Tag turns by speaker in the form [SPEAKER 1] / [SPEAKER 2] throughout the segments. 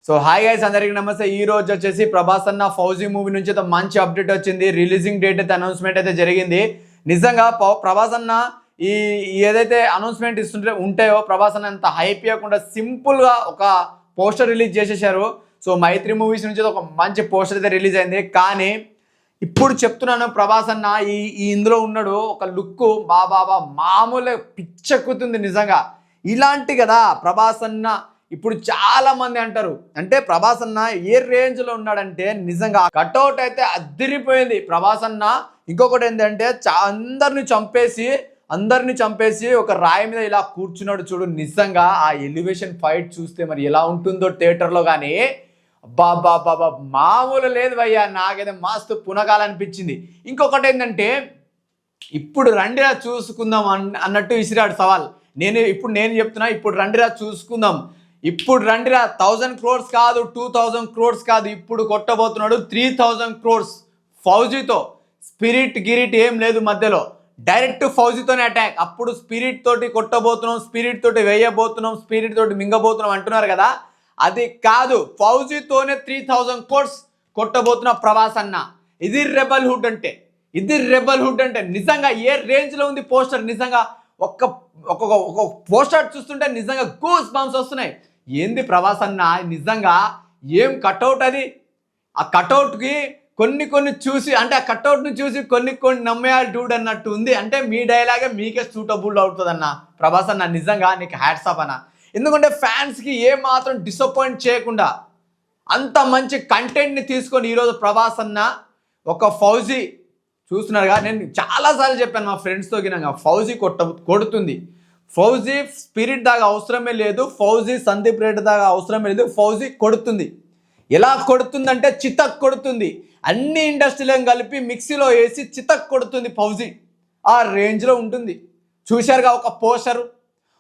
[SPEAKER 1] So hi guys, అందరికీ నమస్తే. ఈ రోజు వచ్చేసి ప్రభాస్ అన్న ఫౌజీ మూవీ నుంచి అయితే మంచి అప్డేట్ వచ్చింది. రిలీజింగ్ డేట్ అయితే అనౌన్స్మెంట్ అయితే జరిగింది. నిజంగా ప్రభాస్ అన్న ఈ ఏదైతే అనౌన్స్మెంట్ ఉంటాయో ప్రభాస్ అన్న అంత హైప్ ఇవ్వకుండా సింపుల్గా ఒక పోస్టర్ రిలీజ్ చేసేసారు. సో మైత్రి మూవీస్ నుంచి ఒక మంచి పోస్టర్ అయితే రిలీజ్ అయింది. కానీ ఇప్పుడు చెప్తున్నాను, ప్రభాస్ అన్న ఈ ఇందులో ఉన్నాడు ఒక లుక్ బాబా మామూలు పిచ్చెక్కుతుంది నిజంగా. ఇలాంటి కదా ప్రభాస్ అన్న. ఇప్పుడు చాలా మంది అంటారు, అంటే ప్రభాస్ అన్న ఏ రేంజ్ లో ఉన్నాడంటే నిజంగా కట్అవుట్ అయితే అదిరిపోయింది ప్రభాస్ అన్న. ఇంకొకటి ఏంటంటే అందరిని చంపేసి ఒక రాయి మీద ఇలా కూర్చున్నాడు చూడు. నిజంగా ఆ ఎలివేషన్ ఫైట్ చూస్తే మరి ఎలా ఉంటుందో థియేటర్లో. కానీ బాబా మామూలు లేదు భయ్యా, నాకైతే మస్తు పునకాలనిపించింది. ఇంకొకటి ఏంటంటే ఇప్పుడు రండిరా చూసుకుందాం అన్నట్టు విసిరాడు సవాల్. నేను చెప్తున్నా, ఇప్పుడు రండిరా చూసుకుందాం. ఇప్పుడు రండిరా 1000 crores కాదు, 2000 crores కాదు, ఇప్పుడు కొట్టబోతున్నాడు 3000 crores ఫౌజీతో. స్పిరిట్ గిరిట్ ఏం లేదు మధ్యలో, డైరెక్ట్ ఫౌజీతోనే అటాక్. అప్పుడు స్పిరిట్ తోటి కొట్టబోతున్నాం, స్పిరిట్ తోటి వేయబోతున్నాం, స్పిరిట్ తోటి మింగబోతున్నాం అంటున్నారు కదా, అది కాదు. ఫౌజీతోనే 3000 crores కొట్టబోతున్న ప్రభాస్ అన్న. ఇది రెబల్ హుడ్ అంటే, నిజంగా ఏ రేంజ్ లో ఉంది పోస్టర్. నిజంగా ఒక్కొక్క పోస్టర్ చూస్తుంటే నిజంగా గూస్ బంప్స్ వస్తున్నాయి. ఏంది ప్రభాస్ అన్న, నిజంగా ఏం కట్అవుట్ అది. ఆ కట్అవుట్కి కొన్ని చూసి, అంటే ఆ కట్అవుట్ని చూసి కొన్ని నమ్మేయాలి డూడ్ అన్నట్టు ఉంది. అంటే మీ డైలాగే మీకే సూటబుల్ అవుతుంది అన్న ప్రభాస్ అన్న. నిజంగా నీకు హ్యాట్స్ ఆఫ్ అన్న. ఎందుకంటే ఫ్యాన్స్కి ఏ మాత్రం డిసప్పాయింట్ చేయకుండా అంత మంచి కంటెంట్ని తీసుకొని ఈరోజు ప్రభాస్ అన్న ఒక ఫౌజీ చూస్తున్నారుగా. నేను చాలాసార్లు చెప్పాను మా ఫ్రెండ్స్తో గినంగా, ఫౌజీ కొడుతుంది. ఫౌజీ స్పిరిట్ దాకా అవసరమే లేదు, ఫౌజీ సందీప్ రెడ్డి దాకా అవసరమే లేదు, ఫౌజీ కొడుతుంది. ఎలా కొడుతుందంటే చితక్ కొడుతుంది. అన్ని ఇండస్ట్రీలను కలిపి మిక్సీలో వేసి చితక్ కొడుతుంది ఫౌజీ. ఆ రేంజ్లో ఉంటుంది. చూశారుగా ఒక పోస్టర్,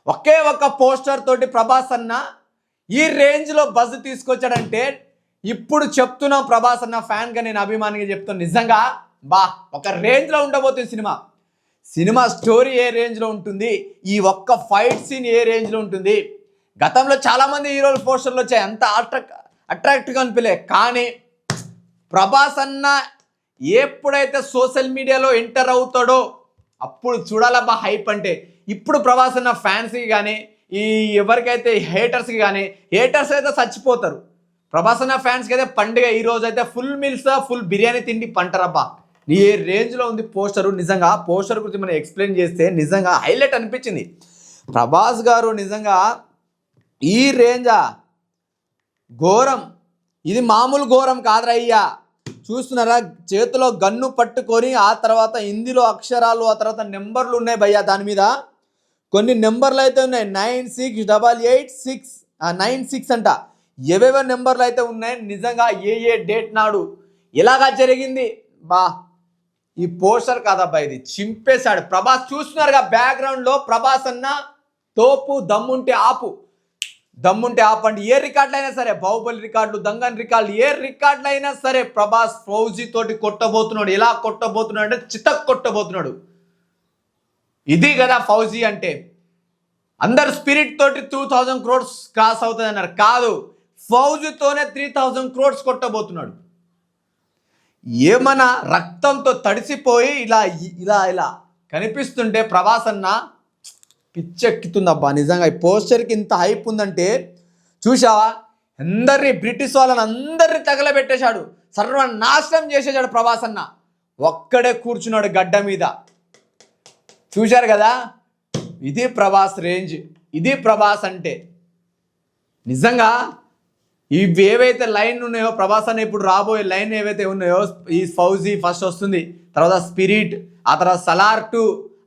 [SPEAKER 1] ఒకే ఒక పోస్టర్ తోటి ప్రభాస్ అన్న ఈ రేంజ్లో బజ్ తీసుకొచ్చాడంటే, ఇప్పుడు చెప్తున్నా ప్రభాస్ అన్న ఫ్యాన్గా, నేను అభిమానిగా చెప్తాను. నిజంగా ఒక రేంజ్లో ఉండబోతుంది సినిమా స్టోరీ ఏ రేంజ్లో ఉంటుంది, ఈ ఒక్క ఫైట్ సీన్ ఏ రేంజ్లో ఉంటుంది. గతంలో చాలామంది హీరోలు పోస్టర్లు వచ్చాయి, అంత అట్రాక్టివ్గా అనిపించలే. కానీ ప్రభాస్ అన్న ఎప్పుడైతే సోషల్ మీడియాలో ఎంటర్ అవుతాడో అప్పుడు చూడాలబ్బా హైప్ అంటే. ఇప్పుడు ప్రభాస్ అన్న ఫ్యాన్స్కి కానీ ఈ ఎవరికైతే హేటర్స్కి కానీ, హేటర్స్ అయితే చచ్చిపోతారు. ప్రభాస్ అన్న ఫ్యాన్స్కి అయితే పండుగ. ఈరోజు అయితే ఫుల్ మీల్స్, ఫుల్ బిర్యానీ తిండి పంటారబ్బా. ఏ రేంజ్లో ఉంది పోస్టరు. నిజంగా పోస్టర్ గురించి మనం ఎక్స్ప్లెయిన్ చేస్తే నిజంగా హైలైట్ అనిపించింది. ప్రభాస్ గారు నిజంగా ఈ రేంజా ఘోరం, ఇది మామూలు ఘోరం కాదురయ్యా. చూస్తున్నారా, చేతిలో గన్ను పట్టుకొని ఆ తర్వాత హిందీలో అక్షరాలు, ఆ తర్వాత నెంబర్లు ఉన్నాయి భయ్యా. దాని మీద కొన్ని నెంబర్లు అయితే ఉన్నాయి, 968896 అంట. ఏవేవో నెంబర్లు అయితే ఉన్నాయి. నిజంగా ఏ డేట్ నాడు ఎలాగా జరిగింది ఈ పోస్టర్ కాదబ్బా, ఇది చింపేశాడు ప్రభాస్. చూస్తున్నారుగా బ్యాక్గ్రౌండ్లో ప్రభాస్ అన్న తోపు. దమ్ముంటే ఆపు అంటే ఏ రికార్డులు అయినా సరే, బాహుబలి రికార్డులు, దంగన్ రికార్డులు, ఏ రికార్డులు అయినా సరే ప్రభాస్ ఫౌజీ తోటి కొట్టబోతున్నాడు. ఎలా కొట్టబోతున్నాడు అంటే చితక్ కొట్టబోతున్నాడు. ఇది కదా ఫౌజీ అంటే. అందరు స్పిరిట్ తోటి 2000 crores క్రాస్ అవుతుంది అన్నారు, కాదు, ఫౌజీతోనే 3000 crores కొట్టబోతున్నాడు. ఏమన్నా రక్తంతో తడిసిపోయి ఇలా కనిపిస్తుంటే ప్రభాస్ అన్న పిచ్చెక్కుతుందబ్బా. నిజంగా ఈ పోస్టర్కి ఇంత హైప్ ఉందంటే చూసావా, బ్రిటిష్ వాళ్ళని అందరినీ తగలబెట్టేశాడు, సర్వనాశనం చేసేశాడు ప్రభాస్ అన్న. ఒక్కడే కూర్చున్నాడు గడ్డ మీద. చూశారు కదా, ఇది ప్రభాస్ రేంజ్, ఇది ప్రభాస్ అంటే. నిజంగా ఇవి ఏవైతే లైన్ ఉన్నాయో ప్రభాస్ అన్న ఇప్పుడు రాబోయే లైన్ ఏవైతే ఉన్నాయో, ఈ ఫౌజీ ఫస్ట్ వస్తుంది, తర్వాత స్పిరిట్, ఆ తర్వాత సలార్ 2,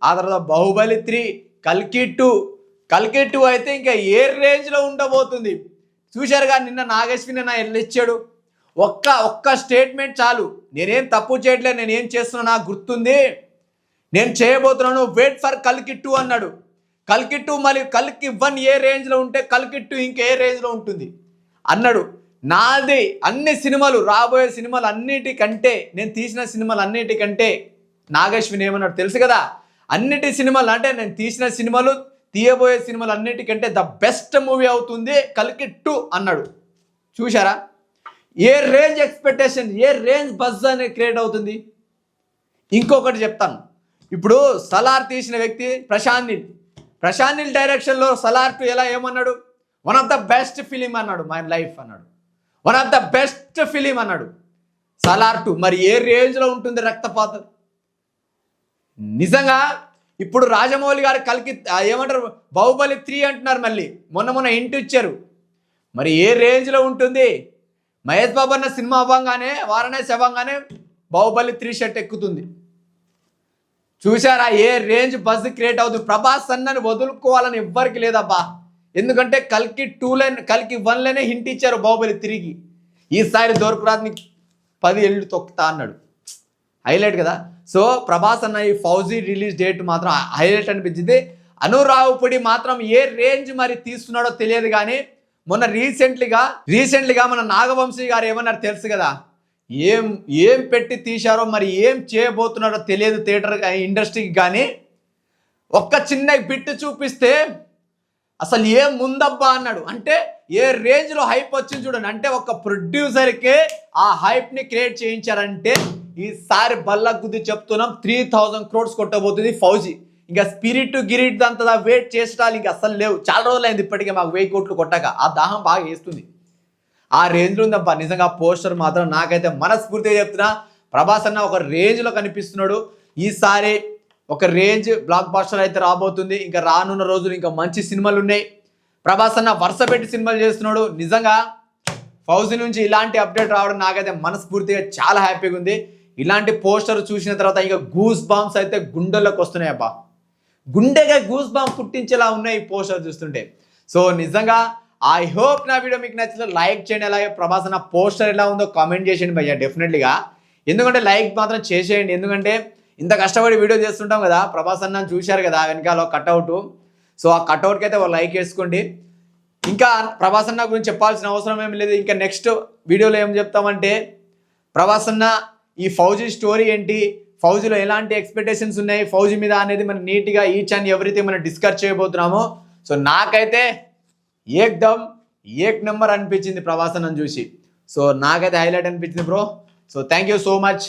[SPEAKER 1] ఆ తర్వాత బాహుబలి 3, కల్కి 2 అయితే ఇంకా ఏ రేంజ్లో ఉండబోతుంది. చూశారుగా నిన్న నాగేశ్వరి నా వెళ్ళిచ్చాడు. ఒక్క స్టేట్మెంట్ చాలు, నేనేం తప్పు చేయట్లేదు, నేనేం చేస్తున్నా నాకు గుర్తుంది, నేను చేయబోతున్నాను, వెయిట్ ఫర్ కల్కి 2 అన్నాడు. కల్కి 2 మళ్ళీ కల్కి 1 ఏ రేంజ్లో ఉంటే కల్కి 2 ఇంకే రేంజ్లో ఉంటుంది అన్నాడు. నాది అన్ని సినిమాలు, రాబోయే సినిమాలు అన్నిటికంటే, నేను తీసిన సినిమాలు అన్నిటికంటే నాగేశ్వరి ఏమన్నాడు తెలుసు కదా, అన్నిటి సినిమాలు అంటే నేను తీసిన సినిమాలు, తీయబోయే సినిమాలు అన్నిటికంటే ద బెస్ట్ మూవీ అవుతుంది కల్కి 2 అన్నాడు. చూశారా? ఏ రేంజ్ ఎక్స్పెక్టేషన్, ఏ రేంజ్ బజ్ అనేది క్రియేట్ అవుతుంది. ఇంకొకటి చెప్తాను, ఇప్పుడు సలార్ తీసిన వ్యక్తి ప్రశాంత్ నీల్ డైరెక్షన్లో సలార్ 2 ఎలా ఏమన్నాడు, one of the best film అన్నాడు, మై లైఫ్ అన్నాడు, one of the best film అన్నాడు సలార్ 2. మరి ఏ రేంజ్లో ఉంటుంది రక్తపాతం. నిజంగా ఇప్పుడు రాజమౌళి గారు కల్కి ఏమంటారు బాహుబలి 3 అంటున్నారు, మళ్ళీ మొన్న ఇంటి ఇచ్చారు. మరి ఏ రేంజ్లో ఉంటుంది. మహేష్ బాబు అన్న సినిమా అవ్వంగానే వారణాసి అవ్వంగానే బాహుబలి 3 షర్ట్ ఎక్కుతుంది. చూసారా ఏ రేంజ్ బజ్ క్రియేట్ అవుతుంది. ప్రభాస్ అన్నని వదులుకోవాలని ఎవ్వరికి లేదబ్బా. ఎందుకంటే కల్కి 1లోనే హింట్ ఇచ్చారు బాహుబలి 3కి. ఈసారి దొరకరాదని 10 ఏళ్ళు తొక్కుతా అన్నాడు. హైలైట్ కదా. సో ప్రభాస్ అన్న ఈ ఫౌజీ రిలీజ్ డేట్ మాత్రం హైలైట్ అనిపించింది. అనురావుపుడి మాత్రం ఏ రేంజ్ మరి తీస్తున్నాడో తెలియదు, కానీ మొన్న రీసెంట్లీగా మన నాగవంశీ గారు ఏమన్నారు తెలుసు కదా, ఏం పెట్టి తీశారో మరి ఏం చేయబోతున్నారో తెలియదు థియేటర్ ఇండస్ట్రీకి. కానీ ఒక్క చిన్న బిట్ చూపిస్తే అసలు ఏం ముందబ్బా అన్నాడు. అంటే ఏ రేంజ్లో హైప్ వచ్చింది చూడండి. అంటే ఒక ప్రొడ్యూసర్కే ఆ హైప్ని క్రియేట్ చేయించారంటే ఈసారి బల్లగుద్ది చెప్తున్నాం 3000 crores కొట్టబోతుంది ఫౌజీ. ఇంకా స్పిరిట్ గిరిట్ అంతా వెయిట్ చేసేటాలు ఇంకా అసలు లేవు. చాలా రోజులు అయింది ఇప్పటికే మాకు 1000 కోట్లు కొట్టాక. ఆ దాహం బాగా వేస్తుంది. ఆ రేంజ్లో ఉందబ్బా. నిజంగా పోస్టర్ మాత్రం నాకైతే మనస్ఫూర్తిగా చెప్తున్నా, ప్రభాస్ అన్న ఒక రేంజ్లో కనిపిస్తున్నాడు. ఈసారి ఒక రేంజ్ బ్లాక్ బాస్టర్ అయితే రాబోతుంది. ఇంకా రానున్న రోజులు ఇంకా మంచి సినిమాలు ఉన్నాయి. ప్రభాస్ అన్న వరుస పెట్టి సినిమాలు చేస్తున్నాడు. నిజంగా ఫౌజీ నుంచి ఇలాంటి అప్డేట్ రావడం నాకైతే మనస్ఫూర్తిగా చాలా హ్యాపీగా ఉంది. ఇలాంటి పోస్టర్ చూసిన తర్వాత ఇంకా గూస్ బాంబ్స్ అయితే గుండెల్లోకి వస్తున్నాయి అబ్బా. గుండెగా గూస్ బాంబ్ పుట్టించేలా ఉన్నాయి ఈ పోస్టర్ చూస్తుంటే. సో నిజంగా ఐ హోప్ నా వీడియో మీకు నచ్చితే లైక్ చేయండి. అలాగే ప్రభాస్ అన్న పోస్టర్ ఎలా ఉందో కామెంట్ చేసేయండి భయ్యా డెఫినెట్లీగా. ఎందుకంటే లైక్ మాత్రం చేసేయండి. ఎందుకంటే ఇంత కష్టపడి వీడియో చేస్తుంటాం కదా. ప్రభాస్ అన్న చూశారు కదా వెనకాల కట్అవుట్. సో ఆ కట్అవుట్కి అయితే వాళ్ళు లైక్ వేసుకోండి. ఇంకా ప్రభాస్ అన్న గురించి చెప్పాల్సిన అవసరం ఏమి లేదు. ఇంకా నెక్స్ట్ వీడియోలో ఏం చెప్తామంటే ప్రభాస్ అన్న ఈ ఫౌజీ స్టోరీ ఏంటి, ఫౌజీలో ఎలాంటి ఎక్స్పెక్టేషన్స్ ఉన్నాయి ఫౌజీ మీద అనేది మనం నీట్గా ఈచ్ అండ్ ఎవ్రీథింగ్ మనం డిస్కస్ చేయబోతున్నాము. సో నాకైతే ఏక్ నెంబర్ అనిపించింది ప్రభాస్ అన్నని చూసి. సో నాకైతే హైలైట్ అనిపించింది bro. So thank you so much.